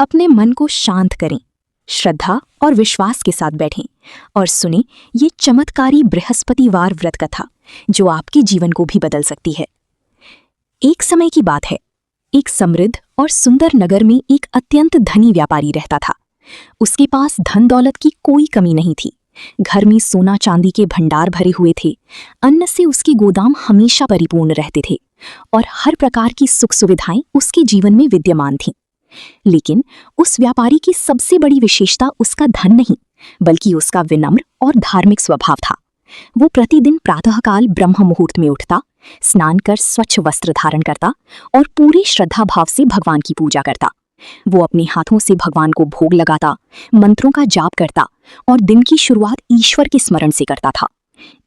अपने मन को शांत करें, श्रद्धा और विश्वास के साथ बैठें और सुने ये चमत्कारी बृहस्पतिवार व्रत कथा जो आपके जीवन को भी बदल सकती है। एक समय की बात है, एक समृद्ध और सुंदर नगर में एक अत्यंत धनी व्यापारी रहता था। उसके पास धन दौलत की कोई कमी नहीं थी। घर में सोना चांदी के भंडार भरे हुए थे। अन्न से उसके गोदाम हमेशा परिपूर्ण रहते थे और हर प्रकार की सुख सुविधाएं उसके जीवन में विद्यमान थीं। लेकिन उस व्यापारी की सबसे बड़ी विशेषता उसका धन नहीं, बल्कि उसका विनम्र और धार्मिक स्वभाव था। वो प्रतिदिन प्रातःकाल ब्रह्म मुहूर्त में उठता, स्नान कर स्वच्छ वस्त्र धारण करता और पूरी श्रद्धा भाव से भगवान की पूजा करता। वो अपने हाथों से भगवान को भोग लगाता, मंत्रों का जाप करता और दिन की शुरुआत ईश्वर के स्मरण से करता था।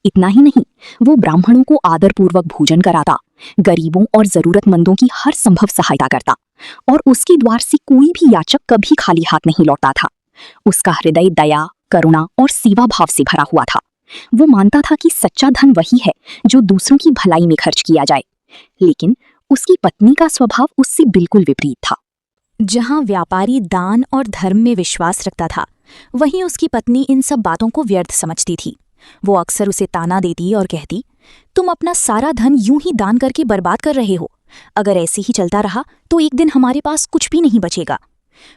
इतना ही नहीं, वो ब्राह्मणों को आदरपूर्वक भोजन कराता, गरीबों और जरूरतमंदों की हर संभव सहायता करता और उसके द्वार से कोई भी याचक कभी खाली हाथ नहीं लौटता था। उसका हृदय दया, करुणा और सेवा भाव से भरा हुआ था। वो मानता था कि सच्चा धन वही है जो दूसरों की भलाई में खर्च किया जाए। लेकिन उसकी पत्नी का स्वभाव उससे बिल्कुल विपरीत था। जहां व्यापारी दान और धर्म में विश्वास रखता था, वहीं उसकी पत्नी इन सब बातों को व्यर्थ समझती थी। वो अक्सर उसे ताना देती और कहती, तुम अपना सारा धन यूं ही दान करके बर्बाद कर रहे हो। अगर ऐसे ही चलता रहा तो एक दिन हमारे पास कुछ भी नहीं बचेगा।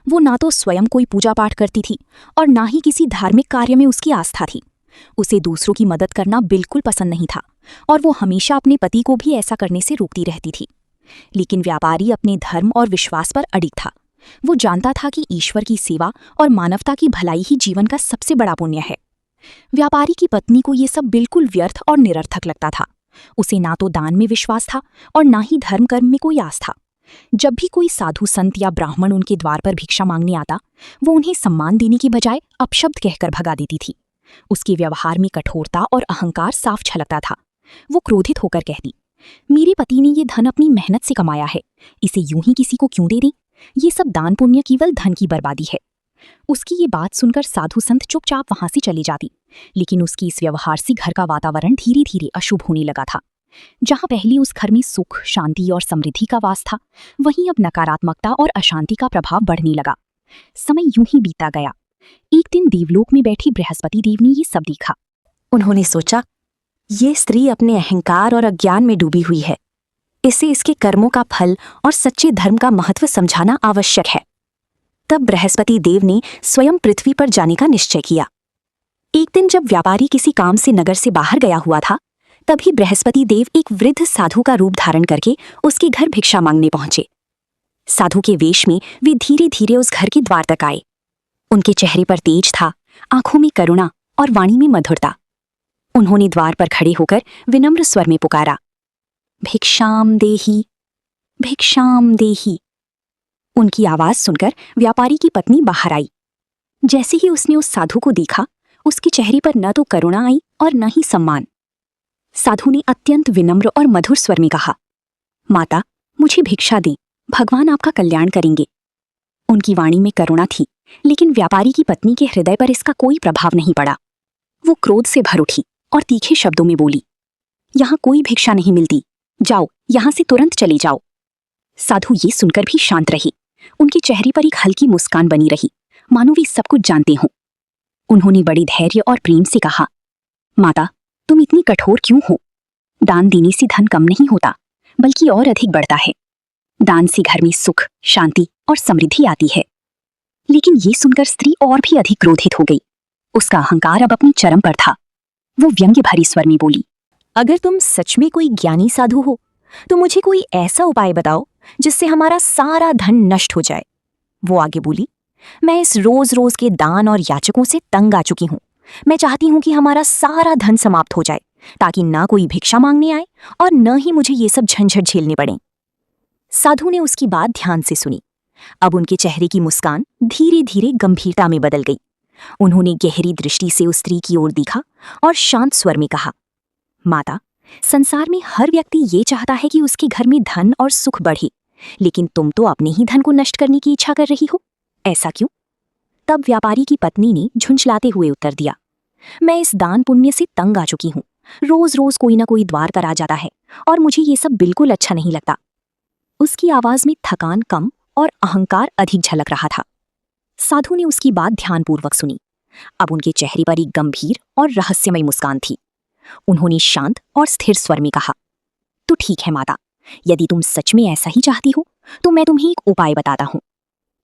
वो ना तो स्वयं कोई पूजा पाठ करती थी और ना ही किसी धार्मिक कार्य में उसकी आस्था थी। उसे दूसरों की मदद करना बिल्कुल पसंद नहीं था और वो हमेशा अपने पति को भी ऐसा करने से रोकती रहती थी। लेकिन व्यापारी अपने धर्म और विश्वास पर अडिग था। वो जानता था कि ईश्वर की सेवा और मानवता की भलाई ही जीवन का सबसे बड़ा पुण्य है। व्यापारी की पत्नी को ये सब बिल्कुल व्यर्थ और निरर्थक लगता था। उसे ना तो दान में विश्वास था और ना ही धर्म कर्म में कोई आस्था। जब भी कोई साधु संत या ब्राह्मण उनके द्वार पर भिक्षा मांगने आता, वो उन्हें सम्मान देने की बजाय अपशब्द कहकर भगा देती थी। उसके व्यवहार में कठोरता और अहंकार साफ झलकता था। वो क्रोधित होकर कहती, मेरे पति ने ये धन अपनी मेहनत से कमाया है, इसे यूं ही किसी को क्यों दे दें? ये सब दान पुण्य केवल धन की बर्बादी है। उसकी ये बात सुनकर साधु संत चुपचाप वहां से चली जाती। लेकिन उसकी इस व्यवहार से घर का वातावरण धीरे धीरे अशुभ होने लगा था। जहां पहले उस घर में सुख, शांति और समृद्धि का वास था, वहीं अब नकारात्मकता और अशांति का प्रभाव बढ़ने लगा। समय यूं ही बीता गया। एक दिन देवलोक में बैठी बृहस्पति देव ने ये सब देखा। उन्होंने सोचा, ये स्त्री अपने अहंकार और अज्ञान में डूबी हुई है। इसे इसके कर्मों का फल और सच्चे धर्म का महत्व समझाना आवश्यक है। तब बृहस्पति देव ने स्वयं पृथ्वी पर जाने का निश्चय किया। एक दिन जब व्यापारी किसी काम से नगर से बाहर गया हुआ था, तभी बृहस्पति देव एक वृद्ध साधु का रूप धारण करके उसके घर भिक्षा मांगने पहुंचे। साधु के वेश में वे धीरे धीरे उस घर के द्वार तक आए। उनके चेहरे पर तेज था, आंखों में करुणा और वाणी में मधुरता। उन्होंने द्वार पर खड़े होकर विनम्र स्वर में पुकारा, भिक्षाम देहि, भिक्षाम देहि। उनकी आवाज सुनकर व्यापारी की पत्नी बाहर आई। जैसे ही उसने उस साधु को देखा, उसके चेहरे पर न तो करुणा आई और न ही सम्मान। साधु ने अत्यंत विनम्र और मधुर स्वर में कहा, माता, मुझे भिक्षा दें, भगवान आपका कल्याण करेंगे। उनकी वाणी में करुणा थी, लेकिन व्यापारी की पत्नी के हृदय पर इसका कोई प्रभाव नहीं पड़ा। वो क्रोध से भर उठी और तीखे शब्दों में बोली, यहां कोई भिक्षा नहीं मिलती, जाओ, यहां से तुरंत चले जाओ। साधु ये सुनकर भी शांत रहे। उनके चेहरे पर एक हल्की मुस्कान बनी रही, मानो वे सब कुछ जानते हों। उन्होंने बड़े धैर्य और प्रेम से कहा, माता, तुम इतनी कठोर क्यों हो? दान देने से धन कम नहीं होता, बल्कि और अधिक बढ़ता है। दान से घर में सुख, शांति और समृद्धि आती है। लेकिन ये सुनकर स्त्री और भी अधिक क्रोधित हो गई। उसका अहंकार अब अपनी चरम पर था। वो व्यंग्य भरी स्वर में बोली, अगर तुम सच में कोई ज्ञानी साधु हो तो मुझे कोई ऐसा उपाय बताओ जिससे हमारा सारा धन नष्ट हो जाए। वो आगे बोली, मैं इस रोज रोज के दान और याचकों से तंग आ चुकी हूं। मैं चाहती हूं कि हमारा सारा धन समाप्त हो जाए, ताकि ना कोई भिक्षा मांगने आए और न ही मुझे ये सब झंझट झेलने पड़े। साधु ने उसकी बात ध्यान से सुनी। अब उनके चेहरे की मुस्कान धीरे धीरे गंभीरता में बदल गई। उन्होंने गहरी दृष्टि से उस स्त्री की ओर देखा और शांत स्वर में कहा, माता, संसार में हर व्यक्ति ये चाहता है कि उसके घर में धन और सुख बढ़े, लेकिन तुम तो अपने ही धन को नष्ट करने की इच्छा कर रही हो। ऐसा क्यों? तब व्यापारी की पत्नी ने झुंझलाते हुए उत्तर दिया, मैं इस दान पुण्य से तंग आ चुकी हूं। रोज रोज कोई ना कोई द्वार पर आ जाता है और मुझे ये सब बिल्कुल अच्छा नहीं लगता। उसकी आवाज में थकान कम और अहंकार अधिक झलक रहा था। साधु ने उसकी बात ध्यानपूर्वक सुनी। अब उनके चेहरे पर एक गंभीर और रहस्यमय मुस्कान थी। उन्होंने शांत और स्थिर स्वर में कहा, तो ठीक है माता, यदि तुम सच में ऐसा ही चाहती हो तो मैं तुम्हें एक उपाय बताता हूँ।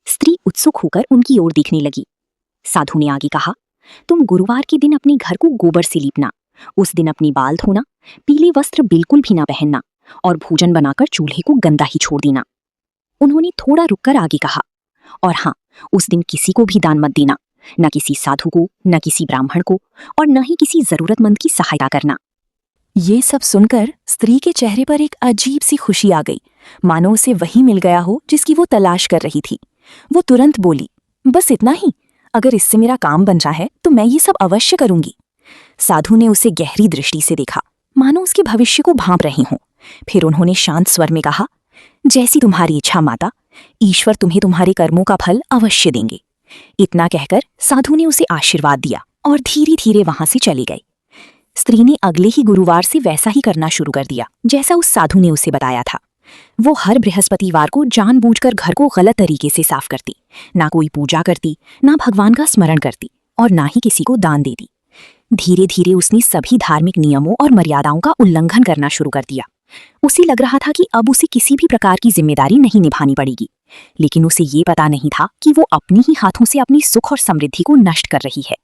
स्त्री उत्सुक होकर उनकी ओर देखने लगी। साधु ने आगे कहा, तुम गुरुवार के दिन अपने घर को गोबर से लीपना, उस दिन अपनी बाल धोना, पीले वस्त्र बिल्कुल भी ना पहनना और भोजन बनाकर चूल्हे को गंदा ही छोड़ देना। उन्होंने थोड़ा रुककर आगे कहा, और हाँ, उस दिन किसी को भी दान मत देना, न किसी साधु को, न किसी ब्राह्मण को, और न ही किसी जरूरतमंद की सहायता करना। ये सब सुनकर स्त्री के चेहरे पर एक अजीब सी खुशी आ गई, मानो उसे वही मिल गया हो जिसकी वो तलाश कर रही थी। वो तुरंत बोली, बस इतना ही? अगर इससे मेरा काम बन रहा है तो मैं ये सब अवश्य करूंगी। साधु ने उसे गहरी दृष्टि से देखा, मानो उसके भविष्य को भांप रही हों। फिर उन्होंने शांत स्वर में कहा, जैसी तुम्हारी इच्छा माता, ईश्वर तुम्हें तुम्हारे कर्मों का फल अवश्य देंगे। इतना कहकर साधु ने उसे आशीर्वाद दिया और धीरे धीरे वहां से चली गई। स्त्री ने अगले ही गुरुवार से वैसा ही करना शुरू कर दिया जैसा उस साधु ने उसे बताया था। वो हर बृहस्पतिवार को जानबूझकर घर को गलत तरीके से साफ करती, ना कोई पूजा करती, ना भगवान का स्मरण करती और ना ही किसी को दान देती। धीरे धीरे उसने सभी धार्मिक नियमों और मर्यादाओं का उल्लंघन करना शुरू कर दिया। उसे लग रहा था कि अब उसे किसी भी प्रकार की जिम्मेदारी नहीं निभानी पड़ेगी, लेकिन उसे ये पता नहीं था कि वो अपने ही हाथों से अपनी सुख और समृद्धि को नष्ट कर रही है।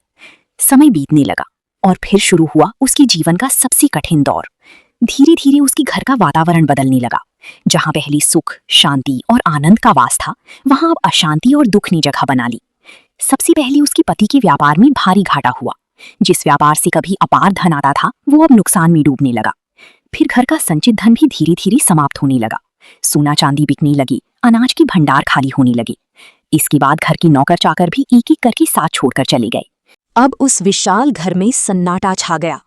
समय बीतने लगा और फिर शुरू हुआ उसके जीवन का सबसे कठिन दौर। धीरे धीरे उसके घर का वातावरण बदलने लगा। जहां पहले सुख, शांति और आनंद का वास था, वहां अब अशांति और दुख ने जगह बना ली। सबसे पहले उसके पति के व्यापार में भारी घाटा हुआ। जिस व्यापार से कभी अपार धन आता था, वो अब नुकसान में डूबने लगा। फिर घर का संचित धन भी धीरे धीरे समाप्त होने लगा। सोना चांदी बिकने लगी, अनाज के भंडार खाली होने लगे। इसके बाद घर के नौकर चाकर भी एक एक करके साथ छोड़कर चले गए। अब उस विशाल घर में सन्नाटा छा गया।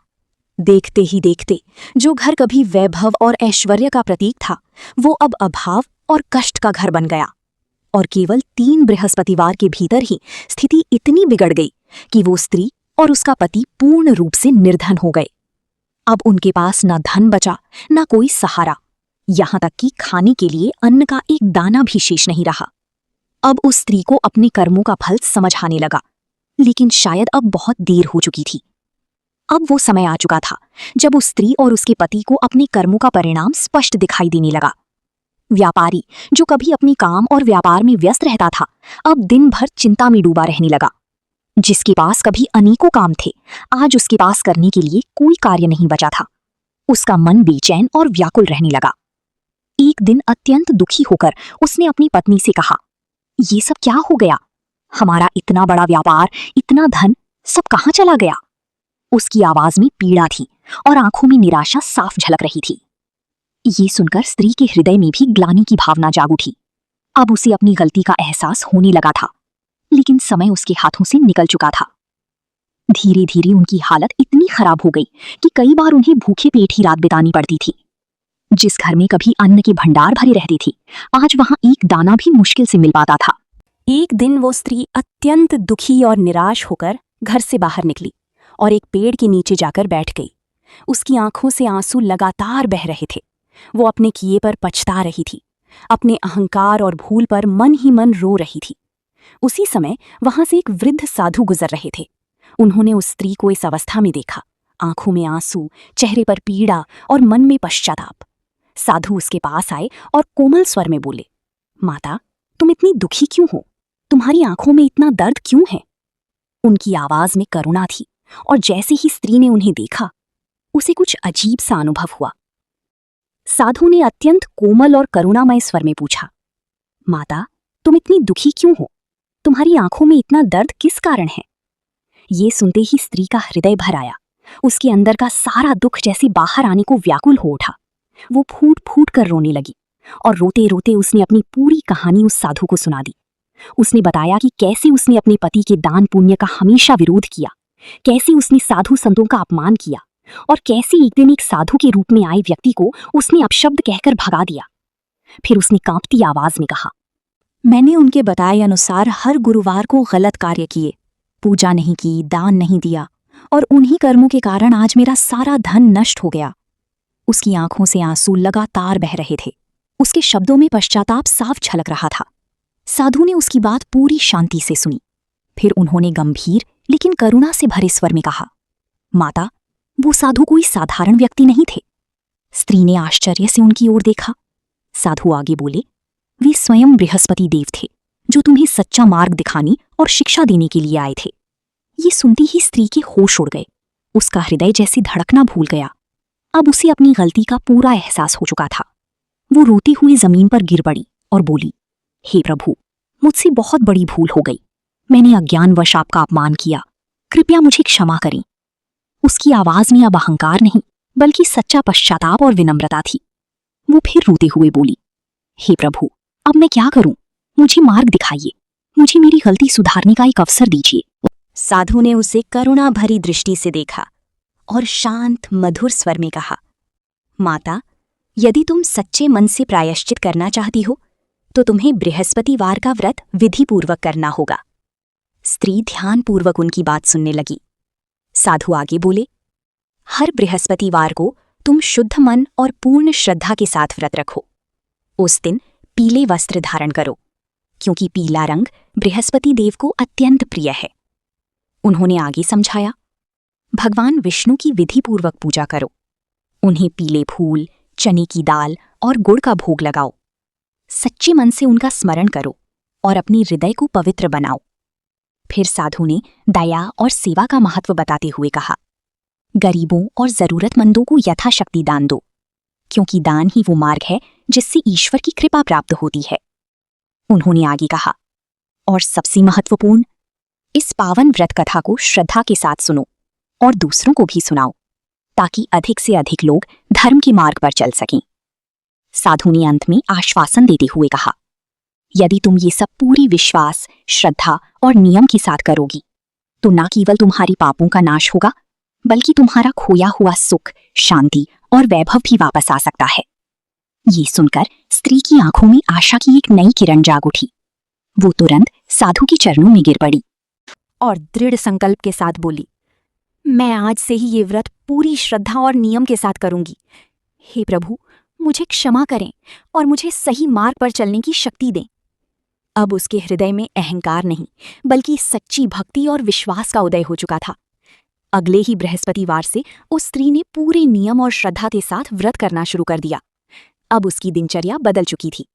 देखते ही देखते जो घर कभी वैभव और ऐश्वर्य का प्रतीक था, वो अब अभाव और कष्ट का घर बन गया। और केवल 3 बृहस्पतिवार के भीतर ही स्थिति इतनी बिगड़ गई कि वो स्त्री और उसका पति पूर्ण रूप से निर्धन हो गए। अब उनके पास न धन बचा, न कोई सहारा, यहां तक कि खाने के लिए अन्न का एक दाना भी शेष नहीं रहा। अब उस स्त्री को अपने कर्मों का फल समझ आने लगा, लेकिन शायद अब बहुत देर हो चुकी थी। अब वो समय आ चुका था जब उस स्त्री और उसके पति को अपने कर्मों का परिणाम स्पष्ट दिखाई देने लगा। व्यापारी, जो कभी अपने काम और व्यापार में व्यस्त रहता था, अब दिन भर चिंता में डूबा रहने लगा। जिसके पास कभी अनेकों काम थे, आज उसके पास करने के लिए कोई कार्य नहीं बचा था। उसका मन बेचैन और व्याकुल रहने लगा। एक दिन अत्यंत दुखी होकर उसने अपनी पत्नी से कहा, ये सब क्या हो गया? हमारा इतना बड़ा व्यापार, इतना धन, सब कहाँ चला गया? उसकी आवाज में पीड़ा थी और आंखों में निराशा साफ झलक रही थी। ये सुनकर स्त्री के हृदय में भी ग्लानि की भावना जाग उठी। अब उसे अपनी गलती का एहसास होने लगा था, लेकिन समय उसके हाथों से निकल चुका था। धीरे धीरे उनकी हालत इतनी खराब हो गई कि कई बार उन्हें भूखे पेट ही रात बितानी पड़ती थी। जिस घर में कभी अन्न के भंडार भरे रहते थे, आज वहां एक दाना भी मुश्किल से मिल पाता था। एक दिन वो स्त्री अत्यंत दुखी और निराश होकर घर से बाहर निकली और एक पेड़ के नीचे जाकर बैठ गई। उसकी आंखों से आंसू लगातार बह रहे थे। वो अपने किए पर पछता रही थी, अपने अहंकार और भूल पर मन ही मन रो रही थी। उसी समय वहां से एक वृद्ध साधु गुजर रहे थे। उन्होंने उस स्त्री को इस अवस्था में देखा, आंखों में आंसू, चेहरे पर पीड़ा और मन में पश्चाताप। साधु उसके पास आए और कोमल स्वर में बोले, माता, तुम इतनी दुखी क्यों हो? तुम्हारी आंखों में इतना दर्द क्यों है? उनकी आवाज में करुणा थी और जैसे ही स्त्री ने उन्हें देखा, उसे कुछ अजीब सा अनुभव हुआ। साधु ने अत्यंत कोमल और करुणामय स्वर में पूछा, माता, तुम इतनी दुखी क्यों हो? तुम्हारी आंखों में इतना दर्द किस कारण है? ये सुनते ही स्त्री का हृदय भर आया। उसके अंदर का सारा दुख जैसे बाहर आने को व्याकुल हो उठा। वो फूट फूट कर रोने लगी और रोते रोते उसने अपनी पूरी कहानी उस साधु को सुना दी। उसने बताया कि कैसे उसने अपने पति के दान पुण्य का हमेशा विरोध किया, कैसे उसने साधु संतों का अपमान किया और कैसे एक दिन एक साधु के रूप में आए व्यक्ति को उसने अपशब्द कहकर भगा दिया। फिर उसने कांपती आवाज में कहा, मैंने उनके बताए अनुसार हर गुरुवार को गलत कार्य किए, पूजा नहीं की, दान नहीं दिया और उन्हीं कर्मों के कारण आज मेरा सारा धन नष्ट हो गया। उसकी आंखों से आंसू लगातार बह रहे थे। उसके शब्दों में पश्चाताप साफ झलक रहा था। साधु ने उसकी बात पूरी शांति से सुनी फिर उन्होंने गंभीर लेकिन करुणा से भरे स्वर में कहा, माता, वो साधु कोई साधारण व्यक्ति नहीं थे। स्त्री ने आश्चर्य से उनकी ओर देखा। साधु आगे बोले, वे स्वयं बृहस्पति देव थे, जो तुम्हें सच्चा मार्ग दिखाने और शिक्षा देने के लिए आए थे। ये सुनती ही स्त्री के होश उड़ गए। उसका हृदय जैसे धड़कना भूल गया। अब उसे अपनी गलती का पूरा एहसास हो चुका था। वो रोते हुए जमीन पर गिर पड़ी और बोली, हे प्रभु, मुझसे बहुत बड़ी भूल हो गई। मैंने अज्ञानवश आपका अपमान किया, कृपया मुझे क्षमा करें। उसकी आवाज में अब अहंकार नहीं बल्कि सच्चा पश्चाताप और विनम्रता थी। वो फिर रोते हुए बोली, हे प्रभु, अब मैं क्या करूं? मुझे मार्ग दिखाइए। मुझे मेरी गलती सुधारने का एक अवसर दीजिए। साधु ने उसे करुणा भरी दृष्टि से देखा और शांत मधुर स्वर में कहा, माता, यदि तुम सच्चे मन से प्रायश्चित करना चाहती हो तो तुम्हें बृहस्पतिवार का व्रत विधिपूर्वक करना होगा। स्त्री ध्यानपूर्वक उनकी बात सुनने लगी। साधु आगे बोले, हर बृहस्पतिवार को तुम शुद्ध मन और पूर्ण श्रद्धा के साथ व्रत रखो। उस दिन पीले वस्त्र धारण करो, क्योंकि पीला रंग बृहस्पति देव को अत्यंत प्रिय है। उन्होंने आगे समझाया, भगवान विष्णु की विधिपूर्वक पूजा करो। उन्हें पीले फूल, चने की दाल और गुड़ का भोग लगाओ। सच्चे मन से उनका स्मरण करो और अपने हृदय को पवित्र बनाओ। फिर साधु ने दया और सेवा का महत्व बताते हुए कहा, गरीबों और जरूरतमंदों को यथाशक्ति दान दो, क्योंकि दान ही वो मार्ग है जिससे ईश्वर की कृपा प्राप्त होती है। उन्होंने आगे कहा, और सबसे महत्वपूर्ण, इस पावन व्रत कथा को श्रद्धा के साथ सुनो और दूसरों को भी सुनाओ, ताकि अधिक से अधिक लोग धर्म के मार्ग पर चल सकें। साधु ने अंत में आश्वासन देते हुए कहा, यदि तुम ये सब पूरी विश्वास, श्रद्धा और नियम के साथ करोगी तो न केवल तुम्हारी पापों का नाश होगा, बल्कि तुम्हारा खोया हुआ सुख, शांति और वैभव भी वापस आ सकता है। ये सुनकर स्त्री की आंखों में आशा की एक नई किरण जाग उठी। वो तुरंत साधु के चरणों में गिर पड़ी और दृढ़ संकल्प के साथ बोली, मैं आज से ही ये व्रत पूरी श्रद्धा और नियम के साथ करूंगी। हे प्रभु, मुझे क्षमा करें और मुझे सही मार्ग पर चलने की शक्ति दें। अब उसके हृदय में अहंकार नहीं बल्कि सच्ची भक्ति और विश्वास का उदय हो चुका था। अगले ही बृहस्पतिवार से उस स्त्री ने पूरे नियम और श्रद्धा के साथ व्रत करना शुरू कर दिया। अब उसकी दिनचर्या बदल चुकी थी।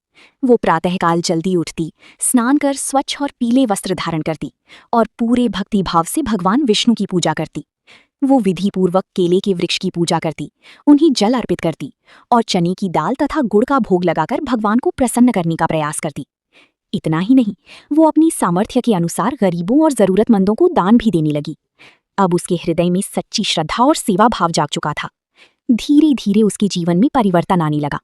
वो प्रातःकाल जल्दी उठती, स्नान कर स्वच्छ और पीले वस्त्र धारण करती और पूरे भक्ति भाव से भगवान विष्णु की पूजा करती। वो विधिपूर्वक केले के वृक्ष की पूजा करती, उन्हें जल अर्पित करती और चने की दाल तथा गुड़ का भोग लगाकर भगवान को प्रसन्न करने का प्रयास करती। इतना ही नहीं, वो अपनी सामर्थ्य के अनुसार गरीबों और जरूरतमंदों को दान भी देने लगी। अब उसके हृदय में सच्ची श्रद्धा और सेवा भाव जाग चुका था। धीरे धीरे उसके जीवन में परिवर्तन आने लगा।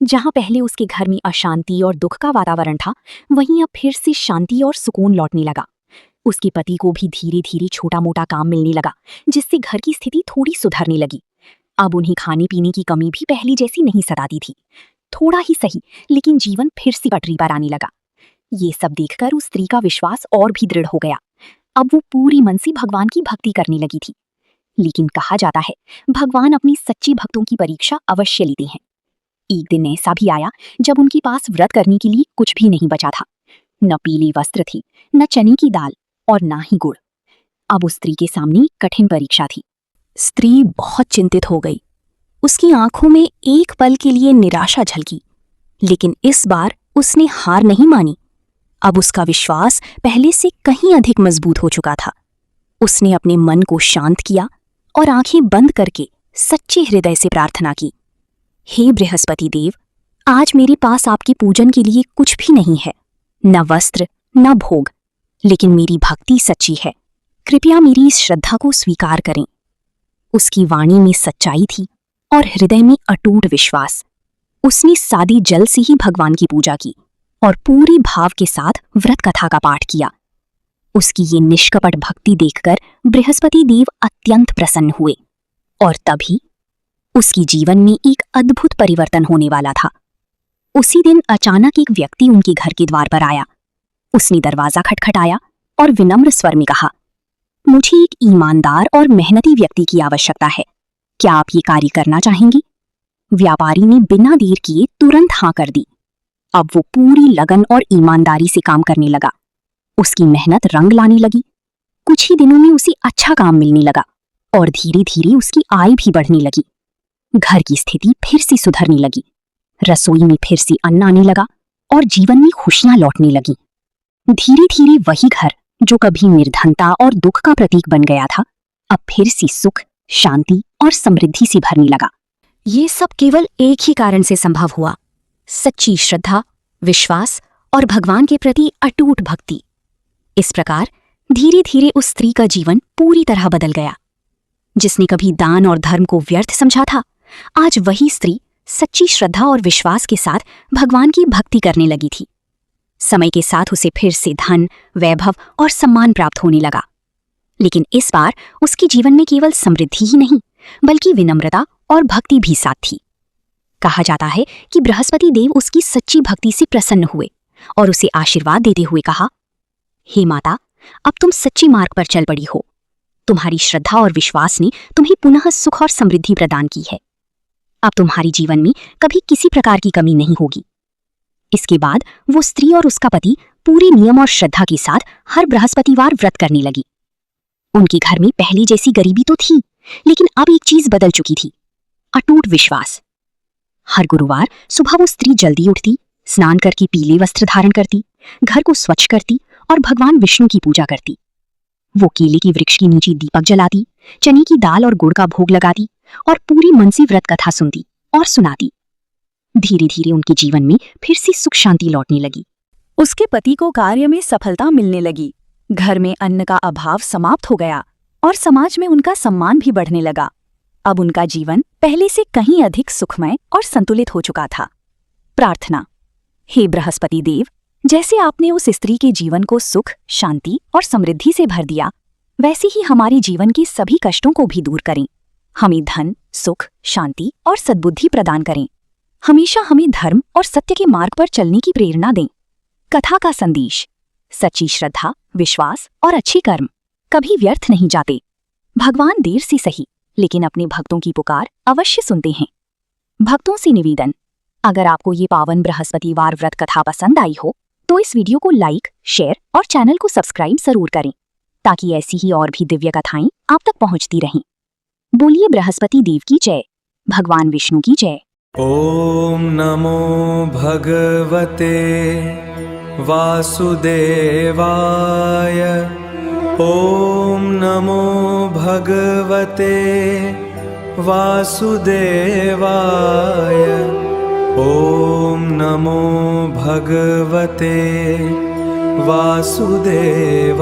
जहां पहले उसके घर में अशांति और दुख का वातावरण था, वहीं अब फिर से शांति और सुकून लौटने लगा। उसके पति को भी धीरे धीरे छोटा मोटा काम मिलने लगा, जिससे घर की स्थिति थोड़ी सुधरने लगी। अब उन्हें खाने पीने की कमी भी पहले जैसी नहीं सताती थी। थोड़ा ही सही, लेकिन जीवन फिर से पटरी पर आने लगा। ये सब देखकर उस स्त्री का विश्वास और भी दृढ़ हो गया। अब वो पूरी मन से भगवान की भक्ति करने लगी थी। लेकिन कहा जाता है, भगवान अपनी सच्ची भक्तों की परीक्षा अवश्य लेते हैं। एक दिन ऐसा भी आया जब उनके पास व्रत करने के लिए कुछ भी नहीं बचा था। न पीले वस्त्र थे, न चने की दाल और न ही गुड़। अब उस स्त्री के सामने कठिन परीक्षा थी। स्त्री बहुत चिंतित हो गई। उसकी आंखों में एक पल के लिए निराशा झलकी, लेकिन इस बार उसने हार नहीं मानी। अब उसका विश्वास पहले से कहीं अधिक मजबूत हो चुका था। उसने अपने मन को शांत किया और आंखें बंद करके सच्चे हृदय से प्रार्थना की, हे बृहस्पति देव, आज मेरे पास आपके पूजन के लिए कुछ भी नहीं है, न वस्त्र न भोग, लेकिन मेरी भक्ति सच्ची है। कृपया मेरी इस श्रद्धा को स्वीकार करें। उसकी वाणी में सच्चाई थी और हृदय में अटूट विश्वास। उसने सादी जल से ही भगवान की पूजा की और पूरे भाव के साथ व्रत कथा का पाठ किया। उसकी ये निष्कपट भक्ति देखकर बृहस्पति देव अत्यंत प्रसन्न हुए और तभी उसकी जीवन में एक अद्भुत परिवर्तन होने वाला था। उसी दिन अचानक एक व्यक्ति उनके घर के द्वार पर आया। उसने दरवाजा खटखटाया और विनम्र स्वर में कहा, मुझे एक ईमानदार और मेहनती व्यक्ति की आवश्यकता है। क्या आप ये कार्य करना चाहेंगी? व्यापारी ने बिना देर किए तुरंत हाँ कर दी। अब वो पूरी लगन और ईमानदारी से काम करने लगा। उसकी मेहनत रंग लाने लगी। कुछ ही दिनों में उसे अच्छा काम मिलने लगा और धीरे धीरे उसकी आय भी बढ़ने लगी। घर की स्थिति फिर से सुधरने लगी, रसोई में फिर से अन्न आने लगा और जीवन में खुशियां लौटने लगी। धीरे धीरे वही घर जो कभी निर्धनता और दुख का प्रतीक बन गया था, अब फिर से सुख, शांति और समृद्धि से भरने लगा। ये सब केवल एक ही कारण से संभव हुआ, सच्ची श्रद्धा, विश्वास और भगवान के प्रति अटूट भक्ति। इस प्रकार धीरे धीरे उस स्त्री का जीवन पूरी तरह बदल गया। जिसने कभी दान और धर्म को व्यर्थ समझा था, आज वही स्त्री सच्ची श्रद्धा और विश्वास के साथ भगवान की भक्ति करने लगी थी। समय के साथ उसे फिर से धन, वैभव और सम्मान प्राप्त होने लगा। लेकिन इस बार उसके जीवन में केवल समृद्धि ही नहीं, बल्कि विनम्रता और भक्ति भी साथ थी। कहा जाता है कि बृहस्पति देव उसकी सच्ची भक्ति से प्रसन्न हुए और उसे आशीर्वाद देते हुए कहा, हे माता, अब तुम सच्चे मार्ग पर चल पड़ी हो। तुम्हारी श्रद्धा और विश्वास ने तुम्हें पुनः सुख और समृद्धि प्रदान की है। अब तुम्हारी जीवन में कभी किसी प्रकार की कमी नहीं होगी। इसके बाद वो स्त्री और उसका पति पूरे नियम और श्रद्धा के साथ हर बृहस्पतिवार व्रत करने लगी। उनके घर में पहले जैसी गरीबी तो थी, लेकिन अब एक चीज बदल चुकी थी, अटूट विश्वास। हर गुरुवार सुबह वो स्त्री जल्दी उठती, स्नान करके पीले वस्त्र धारण करती, घर को स्वच्छ करती और भगवान विष्णु की पूजा करती। वो केले के वृक्ष के नीचे दीपक जलाती, चने की दाल और गुड़ का भोग लगाती और पूरी मन से व्रत कथा सुनती और सुनाती। धीरे धीरे उनके जीवन में फिर से सुख शांति लौटने लगी। उसके पति को कार्य में सफलता मिलने लगी, घर में अन्न का अभाव समाप्त हो गया और समाज में उनका सम्मान भी बढ़ने लगा। अब उनका जीवन पहले से कहीं अधिक सुखमय और संतुलित हो चुका था। प्रार्थना। हे बृहस्पति देव, जैसे आपने उस स्त्री के जीवन को सुख, शांति और समृद्धि से भर दिया, वैसे ही हमारे जीवन के सभी कष्टों को भी दूर करें। हमें धन, सुख, शांति और सद्बुद्धि प्रदान करें। हमेशा हमें धर्म और सत्य के मार्ग पर चलने की प्रेरणा दें। कथा का संदेश। सच्ची श्रद्धा, विश्वास और अच्छे कर्म कभी व्यर्थ नहीं जाते। भगवान देर से सही, लेकिन अपने भक्तों की पुकार अवश्य सुनते हैं। भक्तों से निवेदन, अगर आपको ये पावन बृहस्पतिवार व्रत कथा पसंद आई हो तो इस वीडियो को लाइक, शेयर और चैनल को सब्सक्राइब जरूर करें, ताकि ऐसी ही और भी दिव्य कथाएं आप तक पहुंचती रहें। बोलिए बृहस्पति देव की जय, भगवान विष्णु की जय। ओम नमो भगवते वासुदेवाय। ओम नमो भगवते वासुदेवाय। ओम नमो भगवते वासुदेवाय।